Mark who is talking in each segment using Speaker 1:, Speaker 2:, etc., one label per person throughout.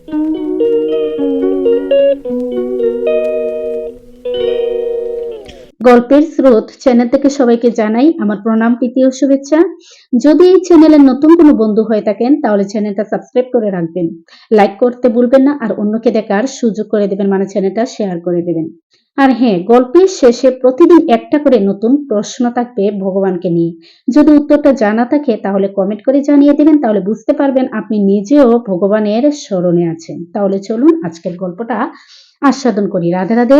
Speaker 1: গল্পের স্রোত চ্যানেল থেকে সবাইকে জানাই আমার প্রণাম, প্রীতি ও শুভেচ্ছা। যদি এই চ্যানেলের নতুন কোনো বন্ধু হয়ে থাকেন তাহলে চ্যানেলটা সাবস্ক্রাইব করে রাখবেন, লাইক করতে ভুলবেন না, আর অন্যকে দেখার সুযোগ করে দেবেন, মানে চ্যানেলটা শেয়ার করে দেবেন। আর হ্যাঁ, গল্পের শেষে প্রতিদিন একটা করে নতুন প্রশ্ন থাকবে ভগবানকে নিয়ে। যদি উত্তরটা জানা থাকে তাহলে কমেন্ট করে জানিয়ে দেবেন, তাহলে বুঝতে পারবেন আপনি নিজেও ভগবানের স্মরণে আছেন। তাহলে চলুন আজকের গল্পটা আস্বাদন করি। রাধে রাধে।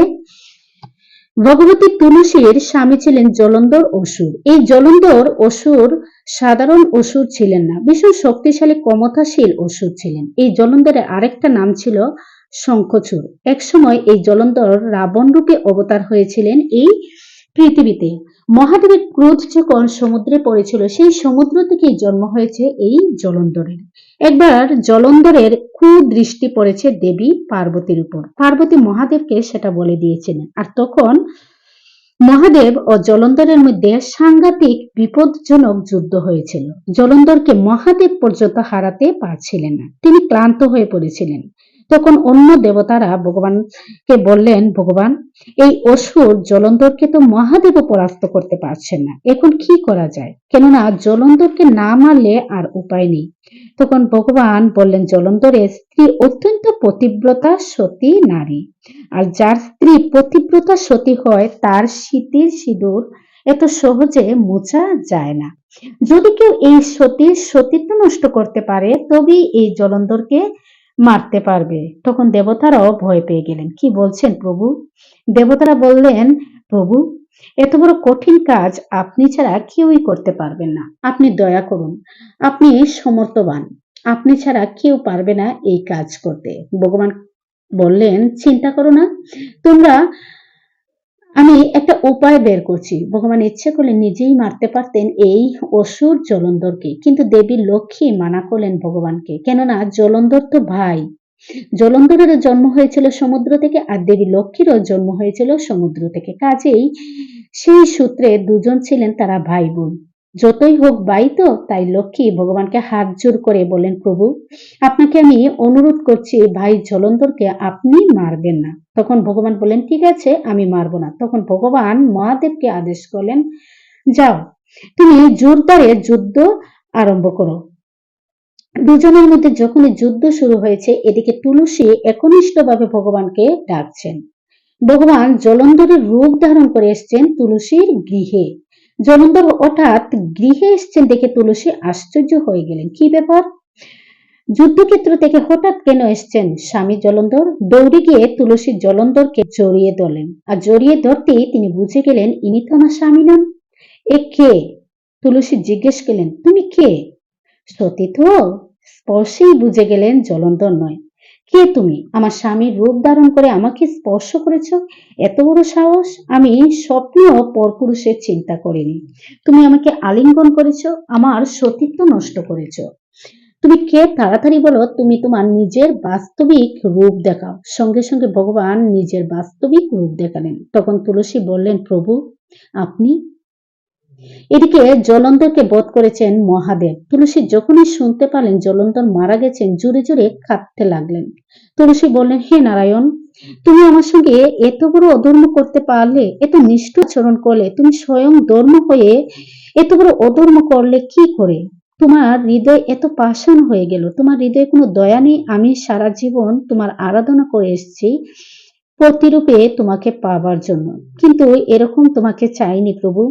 Speaker 1: ভগবতী তুলসীর স্বামী ছিলেন জলন্ধর অসুর। এই জলন্ধর অসুর সাধারণ অসুর ছিলেন না, ভীষণ শক্তিশালী ক্ষমতাশীল অসুর ছিলেন। এই জলন্ধরের আরেকটা নাম ছিল শঙ্খচূড়। একসময় এই জলন্ধর রাবণ রূপে অবতার হয়েছিলেন এই পৃথিবীতে। মহাদেবের ক্রোধ যখন সমুদ্রে পড়েছিল, সেই সমুদ্র থেকেই জন্ম হয়েছে এই জলন্ধরের। একবার জলন্ধরের কুদৃষ্টি পড়েছে দেবী পার্বতীর উপর। পার্বতী মহাদেবকে সেটা বলে দিয়েছিলেন, আর তখন মহাদেব ও জলন্ধরের মধ্যে সাংঘাতিক বিপদজনক যুদ্ধ হয়েছিল। জলন্ধরকে মহাদেব পর্যন্ত হারাতে পারছিলেন না, তিনি ক্লান্ত হয়ে পড়েছিলেন। তখন অন্য দেবতারা ভগবানকে বললেন, ভগবান, এই অসুর জলন্ধরকে তো মহাদেবও পরাস্ত করতে পারছেন না, এখন কি করা যায়? কেননা জলন্ধরকে না মারলে আর উপায় নেই। তখন ভগবান বললেন, জলন্ধরের স্ত্রী অত্যন্ত পতিব্রতা সতী নারী, আর যার স্ত্রী পতিব্রতা সতী হয় তার শীতের সিঁদুর এত সহজে মোছা যায় না। যদি কেউ এই সতীর সতীত্ব নষ্ট করতে পারে তবেই এই জলন্ধরকে মারতে পারবে। তখন দেবতারাও ভয় পেয়ে গেলেন। কি বলছেন প্রভু? দেবতারা বললেন, প্রভু, এত বড় কঠিন কাজ আপনি ছাড়া কেউই করতে পারবেন না, আপনি দয়া করুন, আপনি সমর্থবান, আপনি ছাড়া কেউ পারবে না এই কাজ করতে। ভগবান বললেন, চিন্তা করো না তোমরা, আমি একটা উপায় বের করছি। ভগবান ইচ্ছে করলে নিজেই মারতে পারতেন এই অসুর জলন্ধরকে, কিন্তু দেবী লক্ষ্মী মানা করলেন ভগবানকে, কেননা জলন্ধর তো ভাই। জলন্ধরেরও জন্ম হয়েছিল সমুদ্র থেকে, আর দেবী লক্ষ্মীরও জন্ম হয়েছিল সমুদ্র থেকে। কাজেই সেই সূত্রে দুজন ছিলেন তারা ভাই বোন। যতই হোক ভাই তো, তাই লক্ষ্মী ভগবানকে হাত জোর করে বলেন, প্রভু, আপনাকে আমি অনুরোধ করছি ভাই জলন্ধরকে আপনি মারবেন না। তখন ভগবান বলেন, ঠিক আছে, আমি মারবো না। তখন ভগবান মহাদেবকে আদেশ করলেন, যাও, তুমি জোরদারে যুদ্ধ আরম্ভ করো। দুজনের মধ্যে যখনই যুদ্ধ শুরু হয়েছে, এদিকে তুলসী একনিষ্ঠভাবে ভগবানকে ডাকছেন। ভগবান জলন্ধরের রূপ ধারণ করে এসছেন তুলসীর গৃহে। জলন্ধর হঠাৎ গৃহে এসছেন দেখে তুলসী আশ্চর্য হয়ে গেলেন। কি ব্যাপার? যুদ্ধক্ষেত্র থেকে হঠাৎ কেন এসছেন স্বামী জলন্ধর? দৌড়ে গিয়ে তুলসী জলন্ধরকে জড়িয়ে ধরলেন, আর জড়িয়ে ধরতেই তিনি বুঝে গেলেন ইনি তো আমার স্বামী নন। এ কে? তুলসী জিজ্ঞেস করলেন, তুমি কে? সতী তো। স্পর্শেই বুঝে গেলেন জলন্ধর নয়। কে তুমি? আমার স্বামীর রূপ ধারণ করে আমাকে স্পর্শ করেছ? এত বড় সাহস! আমি স্বপ্নেও পরপুরুষের চিন্তা করিনি। তুমি আমাকে আলিঙ্গন করেছ, আমার সতীত্ব নষ্ট করেছ। তুমি কে? তাড়াতাড়ি বলো, তুমি তোমার নিজের বাস্তবিক রূপ দেখাও। সঙ্গে সঙ্গে ভগবান নিজের বাস্তবিক রূপ দেখালেন। তখন তুলসী বললেন, প্রভু, আপনি? এদিকে জলন্ধরকে বধ করেছেন মহাদেব। তুলসী যখনই শুনতে পারলেন জলন্ধর মারা গেছেন, জোরে জোরে কাঁদতে লাগলেন। তুলসী বললেন, হে নারায়ণ, তুমি আমার সঙ্গে এত বড় অধর্ম করতে পারলে, এত নিষ্ঠুর আচরণ করলে, তুমি স্বয়ং ধর্ম হয়ে এত বড় অধর্ম করলে কি করে? তোমার হৃদয় এত পাষাণ হয়ে গেল, তোমার হৃদয়ে কোনো দয়া নেই। আমি সারা জীবন তোমার আরাধনা করে এসেছি প্রতিরূপে তোমাকে পাবার জন্য, কিন্তু এরকম তোমাকে চাইনি প্রভু।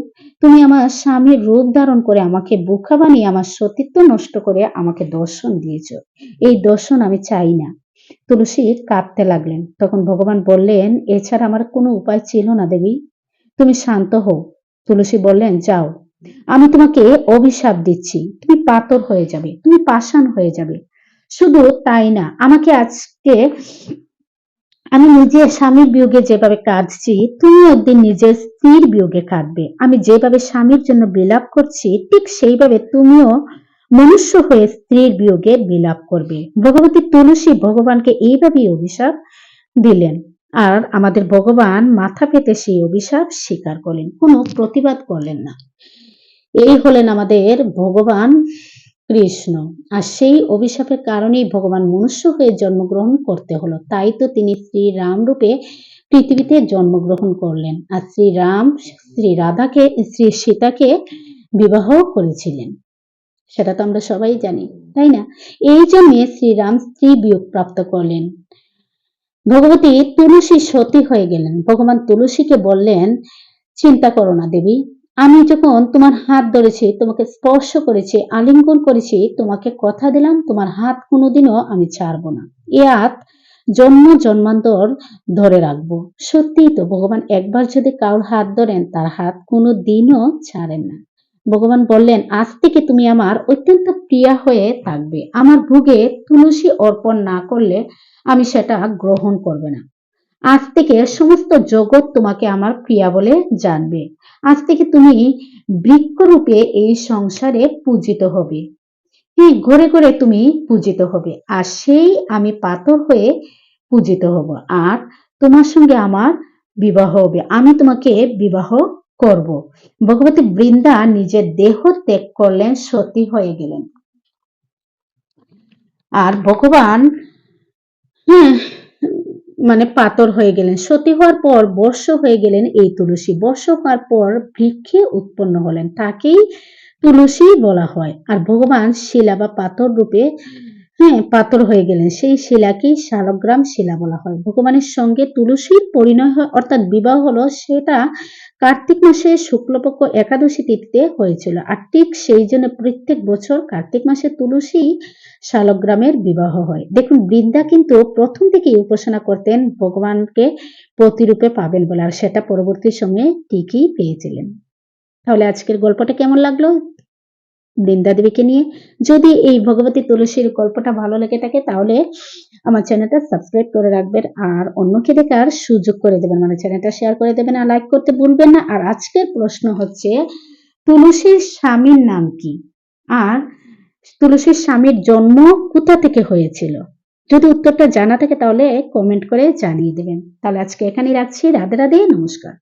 Speaker 1: তুমি আমার স্বামীর রূপ ধারণ করে আমাকে বোকা বানিয়ে আমার সতীত্ব নষ্ট করে আমাকে দর্শন দিয়েছ। এই দর্শন আমি চাই না। তুলসী কাঁদতে লাগলেন। তখন ভগবান বললেন, এছাড়া আমার কোনো উপায় ছিল না দেবী, তুমি শান্ত হও। তুলসী বললেন, যাও, আমি তোমাকে অভিশাপ দিচ্ছি, তুমি পাথর হয়ে যাবে, তুমি পাষাণ হয়ে যাবে। শুধু তাই না, আমাকে আজকে আমি নিজের স্বামীর বিয়োগে যেভাবে কাঁদছি, তুমি একদিন নিজের স্ত্রীর বিয়োগে কাঁদবে। আমি যেভাবে স্বামীর জন্য বিলাপ করছি, ঠিক সেইভাবে তুমিও মনুষ্য হয়ে স্ত্রীর বিয়োগে বিলাপ করবে। ভগবতী তুলসী ভগবানকে এইভাবেই অভিশাপ দিলেন, আর আমাদের ভগবান মাথা পেতে সেই অভিশাপ স্বীকার করলেন, কোনো প্রতিবাদ করলেন না। এই হলেন আমাদের ভগবান কৃষ্ণ। আর সেই অভিশাপের কারণেই ভগবান মনুষ্য হয়ে জন্মগ্রহণ করতে হলো। তাই তো তিনি শ্রীরাম রূপে পৃথিবীতে জন্মগ্রহণ করলেন। আর শ্রীরাম শ্রী রাধাকে শ্রী সীতাকে বিবাহ করেছিলেন। সেটা তো আমরা সবাই জানি, তাই না? এই জন্যে শ্রীরাম স্ত্রী বিয়োগ প্রাপ্ত করলেন। ভগবতী তুলসী সতী হয়ে গেলেন। ভগবান তুলসীকে বললেন, চিন্তা করো না দেবী, আমি যখন তোমার হাত ধরেছি, তোমাকে স্পর্শ করেছি, আলিঙ্গন করেছি, তোমাকে কথা দিলাম তোমার হাত কোনোদিনও আমি ছাড়বো না। এ হাত জন্ম জন্মান্তর ধরে রাখবো। সত্যিই তো ভগবান একবার যদি কারোর হাত ধরেন তার হাত কোনোদিনও ছাড়েন না। ভগবান বললেন, আজ থেকে তুমি আমার অত্যন্ত প্রিয়া হয়ে থাকবে। আমার ভোগে তুলসী অর্পণ না করলে আমি সেটা গ্রহণ করবে না। আজ থেকে সমস্ত জগৎ তোমাকে আমার প্রিয়া বলে জানবে। আজ থেকে তুমি বৃক্ষরূপে এই সংসারে পূজিত হবে। হ্যাঁ, ঘরে ঘরে তুমি পূজিত হবে। আর সেই আমি পাথর হয়ে পূজিত হব। আর তোমার সঙ্গে আমার বিবাহ হবে। আমি তোমাকে বিবাহ করব। ভগবতী বৃন্দা নিজের দেহ ত্যাগ করলেন, সতী হয়ে গেলেন। আর ভগবান হ্যাঁ মানে পাথর হয়ে গেলেন। সতী হওয়ার পর বর্ষ হয়ে গেলেন এই তুলসী। বর্ষ হওয়ার পর বৃক্ষে উৎপন্ন হলেন, তাকেই তুলসী বলা হয়। আর ভগবান শিলা বা পাথর রূপে পাথর হয়ে গেলেন, সেই শিলাকেই শালগ্রাম শিলা বলা হয়। ভগবানের সঙ্গে তুলসীর পরিণয় হয়, অর্থাৎ বিবাহ হলো, সেটা কার্তিক মাসে শুক্লপক্ষ একাদশী তিথিতে হয়েছিল। আর ঠিক সেই জন্য প্রত্যেক বছর কার্তিক মাসে তুলসী শালগ্রামের বিবাহ হয়। দেখুন, বৃন্দা কিন্তু প্রথম থেকেই উপাসনা করতেন ভগবানকে প্রতিরূপে পাবেন বলে, আর সেটা পরবর্তী সময়ে ঠিকই পেয়েছিলেন। তাহলে আজকের গল্পটা কেমন লাগলো বৃন্দা দেবীকে নিয়ে? যদি এই ভগবতী তুলসীর গল্পটা ভালো লেগে থাকে তাহলে আমার চ্যানেলটা সাবস্ক্রাইব করে রাখবেন আর অন্যকে দেখার সুযোগ করে দেবেন, মানে চ্যানেলটা শেয়ার করে দেবেন আর লাইক করতে ভুলবেন না। আর আজকের প্রশ্ন হচ্ছে, তুলসীর স্বামীর নাম কি? আর তুলসীর স্বামীর জন্ম কোথা থেকে হয়েছিল? যদি উত্তরটা জানা থাকে তাহলে কমেন্ট করে জানিয়ে দেবেন। তাহলে আজকে এখানেই রাখছি। রাধে রাধে, নমস্কার।